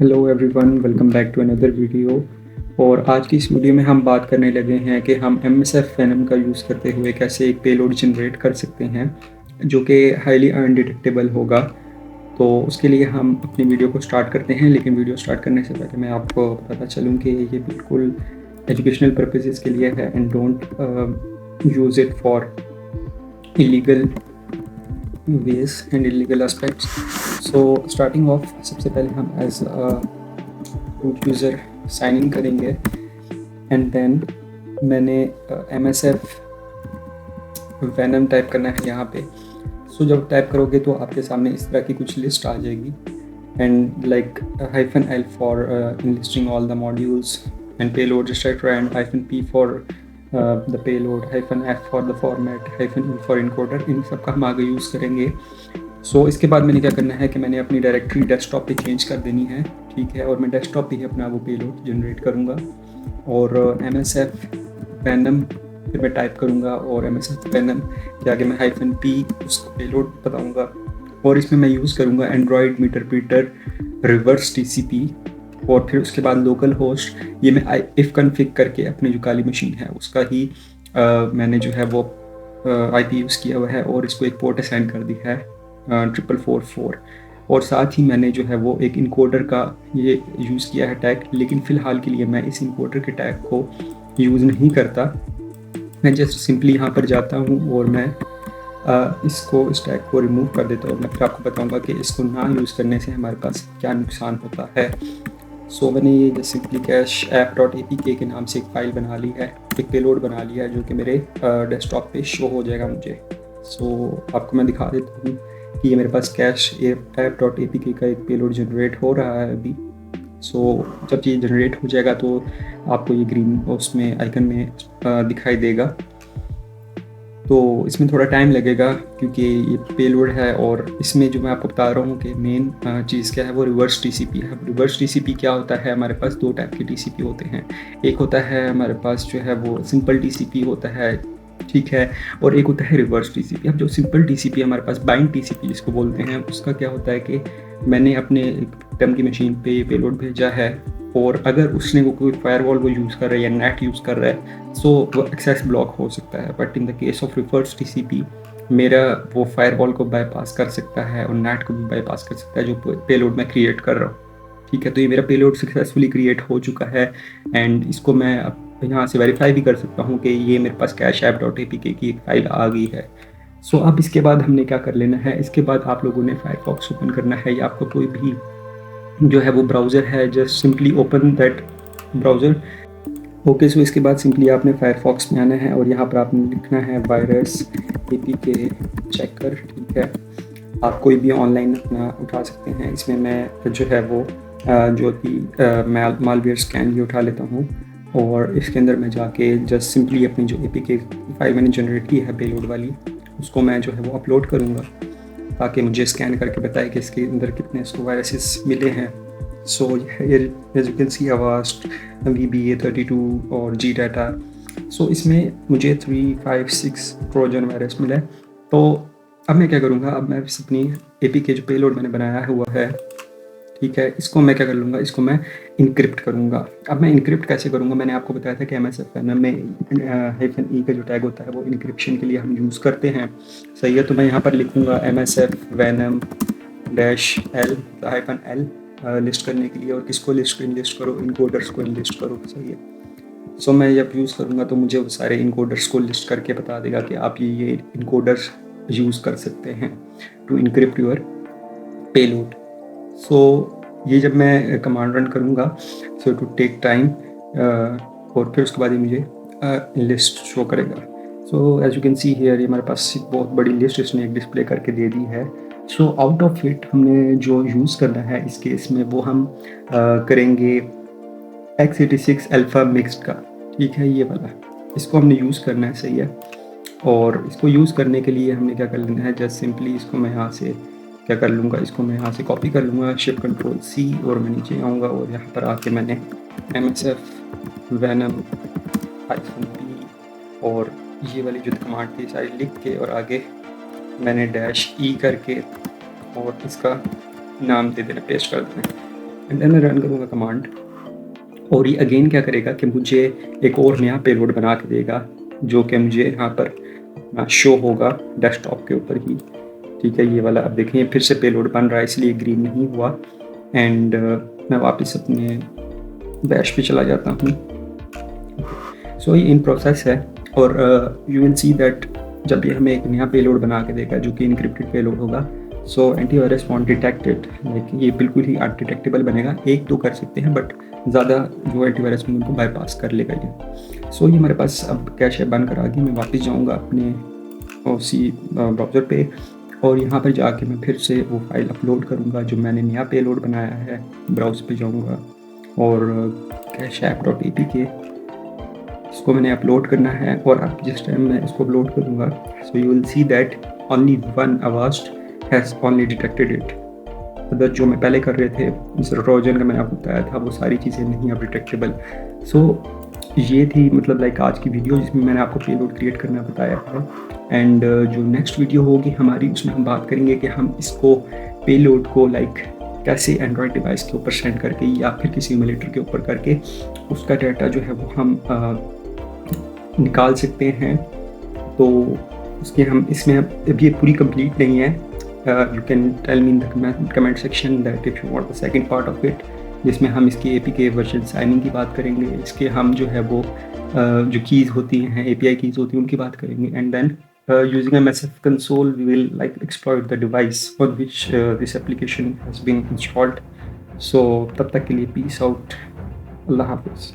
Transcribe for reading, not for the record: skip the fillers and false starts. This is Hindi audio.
Hello everyone, welcome back to another video. और आज की इस वीडियो में हम बात करने लगे हैं कि हम MSF वेनम का यूज़ करते हुए कैसे एक पेलोड जनरेट कर सकते हैं जो कि हाईली अनडिटेक्टेबल होगा। तो उसके लिए हम अपनी वीडियो को स्टार्ट करते हैं, लेकिन वीडियो स्टार्ट करने से पहले मैं आपको बताता चलूँ कि ये बिल्कुल एजुकेशनल पर्पसेस के लिए है and don't use it for illegal ways and illegal aspects. So starting off, सबसे पहले हम as root user sign in करेंगे एंड देन मैंने MSF वेनम टाइप करना है यहाँ पे। सो जब टाइप करोगे तो आपके सामने इस तरह की कुछ लिस्ट आ जाएगी and like -L for enlisting all the modules and payload restrictor and -P for the payload, -F for the format, -E for encoder। इन सब का हम आगे यूज़ करेंगे। सो इसके बाद मैंने क्या करना है कि मैंने अपनी डायरेक्टरी डेस्कटॉप पे चेंज कर देनी है, ठीक है। और मैं डेस्कटॉप पे ही अपना वो पेलोड जनरेट करूँगा और MSF वेनम फिर मैं टाइप करूँगा और MSF वेनम के आगे मैं -P उसको पेलोड बताऊँगा। और इसमें मैं यूज़ करूँगा एंड्रॉयड मीटर रिवर्स TCP। और फिर उसके बाद लोकल होस्ट, ये मैं इफ़ कन्फिग करके अपनी जो काली मशीन है उसका ही मैंने जो है वो IP यूज़ किया हुआ है और इसको एक पोर्ट असाइन कर दी है 4444। और साथ ही मैंने जो है वो एक इनकोडर का ये यूज़ किया है टैग, लेकिन फ़िलहाल के लिए मैं इस इनकोडर के टैग को यूज़ नहीं करता। मैं जस्ट सिंपली यहाँ पर जाता हूँ और मैं इसको इस टैग को रिमूव कर देता हूँ। मैं फिर आपको बताऊँगा कि इसको ना यूज़ करने से हमारे पास क्या नुकसान होता है। सो मैंने ये जस्ट सिंपली कैश app.apk के नाम से एक फ़ाइल बना ली है, एक पेलोड बना लिया है जो कि मेरे डेस्कटॉप पे शो हो जाएगा मुझे। सो आपको मैं दिखा देता हूँ कि ये मेरे पास कैश app.apk का एक पेलोड जनरेट हो रहा है अभी। सो जब ये जनरेट हो जाएगा तो आपको ये ग्रीन उसमें आइकन में दिखाई देगा। तो इसमें थोड़ा टाइम लगेगा क्योंकि ये पेलोड है और इसमें जो मैं आपको बता रहा हूँ कि मेन चीज़ क्या है वो रिवर्स TCP है। रिवर्स TCP क्या होता है, हमारे पास दो टाइप के TCP होते हैं। एक होता है हमारे पास जो है वो सिंपल TCP होता है, ठीक है, और एक होता है रिवर्स TCP। अब जो सिंपल TCP हमारे पास बाइंड TCP जिसको बोलते हैं, उसका क्या होता है कि मैंने अपने टर्म की मशीन पे ये पेलोड भेजा है और अगर उसने वो कोई फायरवॉल को यूज़ कर रहा है या नेट यूज़ कर रहा है सो वो एक्सेस ब्लॉक हो सकता है। But in the case of reverse TCP मेरा वो फायरवॉल को बाईपास कर सकता है और नेट को भी बाईपास कर सकता है जो पेलोड मैं क्रिएट कर रहा हूँ, ठीक है। तो ये मेरा पेलोड सक्सेसफुली क्रिएट हो चुका है एंड इसको मैं अब यहाँ से वेरीफाई भी कर सकता हूँ कि ये मेरे पास कैश app.apk की एक फ़ाइल आ गई है। सो अब इसके बाद हमने क्या कर लेना है, इसके बाद आप लोगों ने फायरफॉक्स ओपन करना है या आपको कोई भी जो है वो ब्राउज़र है, just simply open that browser. Okay, so इसके बाद सिंपली आपने फायरफॉक्स में आना है और यहाँ पर आपने लिखना है वायरस APK चेकर, ठीक है। आप कोई भी ऑनलाइन अपना उठा सकते हैं। इसमें मैं जो है वो जो कि मालवेयर स्कैन भी उठा लेता हूँ और इसके अंदर मैं जाके जस्ट सिंपली अपनी जो APK फाइल मैंने जनरेट की है पेलोड वाली उसको मैं जो है वो अपलोड करूँगा ताकि मुझे स्कैन करके बताए कि इसके अंदर कितने इसको वायरसेस मिले हैं। So as you can see Avast VBA32 और G डाटा। सो इसमें मुझे 356 ट्रोजन वायरस मिला है। तो अब मैं क्या करूँगा, अब मैं अपनी APK जो पेलोड मैंने बनाया हुआ है, ठीक है, इसको मैं क्या कर लूँगा, इसको मैं इनक्रिप्ट करूँगा। अब मैं इनक्रिप्ट कैसे करूँगा, मैंने आपको बताया था कि MSF वेनम में -E का जो टैग होता है वो इनक्रिप्शन के लिए हम यूज़ करते हैं, सही है। तो मैं यहाँ पर लिखूँगा MSF venom -L -L list करने के लिए, और किसको इनलिस्ट करो, इनकोडर्स को इनलिस्ट करो, सही है। सो मैं जब यूज़ करूँगा तो मुझे वो सारे इनकोडर्स को लिस्ट करके बता देगा कि आप ये इनकोडर्स यूज़ कर सकते हैं टू इनक्रिप्ट योर पेलोड। सो ये जब मैं कमांड रन करूँगा सो टू टेक टाइम और फिर उसके बाद ये मुझे लिस्ट शो करेगा। So as you can see here ये हमारे पास बहुत बड़ी लिस्ट इसने एक डिस्प्ले करके दे दी है। सो आउट ऑफ इट हमने जो यूज़ करना है इस केस में वो हम करेंगे x86 अल्फ़ा मिक्स्ड का, ठीक है, ये वाला इसको हमने यूज़ करना है, सही है। और इसको यूज़ करने के लिए हमने क्या कर लेना है, जस्ट सिंपली इसको मैं यहाँ से क्या कर लूँगा, इसको मैं यहाँ से कॉपी कर लूँगा, शिफ्ट कंट्रोल C, और मैं नीचे आऊँगा और यहाँ पर आके मैंने MSF वेनम -P और ये वाली जो कमांड थी सारी लिख के और आगे मैंने -E करके और इसका नाम दे देना, पेस्ट कर देना। एंड देन मैं रन करूँगा कमांड, और ये अगेन क्या करेगा कि मुझे एक और नया पेलोड बना के देगा, जो कि मुझे यहाँ पर शो होगा डेस्कटॉप के ऊपर ही। ठीक है, ये वाला अब देखें फिर से पेलोड बन रहा है, इसलिए ग्रीन नहीं हुआ। एंड मैं वापस अपने बैश पे चला जाता हूँ। सो ये इन प्रोसेस है, और यू विल सी दैट जब ये हमें एक नया पेलोड बना के देगा जो कि इनक्रिप्टेड पेलोड होगा, सो एंटीवायरस वॉन्ट डिटेक्टेड, लाइक ये बिल्कुल ही अनडिटेक्टेबल बनेगा। एक दो कर सकते हैं बट ज़्यादा जो एंटीवायरस में उनको बाईपास कर लेगा ये। सो ये हमारे पास अब कैश है बनकर आ गई। मैं वापस जाऊँगा अपने उसी ब्राउज़र पे, और यहाँ पर जाके मैं फिर से वो फाइल अपलोड करूँगा जो मैंने नया पेलोड बनाया है। ब्राउज़ पे जाऊँगा और कैश app.apk इसको मैंने अपलोड करना है, और अब जिस टाइम मैं इसको अपलोड करूँगा, so you will see that only one Avast has only detected it. Other जो मैं पहले कर रहे थे जिस ट्रोजन का मैंने आपको बताया था, वो सारी चीज़ें नहीं अब डिटेक्टेबल। सो ये थी मतलब लाइक आज की वीडियो जिसमें मैंने आपको पेलोड क्रिएट करना बताया है। एंड जो नेक्स्ट वीडियो होगी हमारी, उसमें हम बात करेंगे कि हम इसको पेलोड को लाइक कैसे एंड्रॉयड डिवाइस के ऊपर सेंड करके या फिर किसी इम्यूलेटर के ऊपर करके उसका डाटा जो है वो हम निकाल सकते हैं। तो उसके हम इसमें अब ये पूरी कंप्लीट नहीं है। You can tell me in the comment section that if you want the second part of it, जिसमें हम इसकी APK वर्जन साइनिंग की बात करेंगे, इसके हम जो है वो जो कीज़ होती हैं API कीज़ होती हैं उनकी बात करेंगे। And then using MSF console we will like exploit the device on which this application has been installed. So तब तक के लिए peace out, अल्लाह हाफिज़।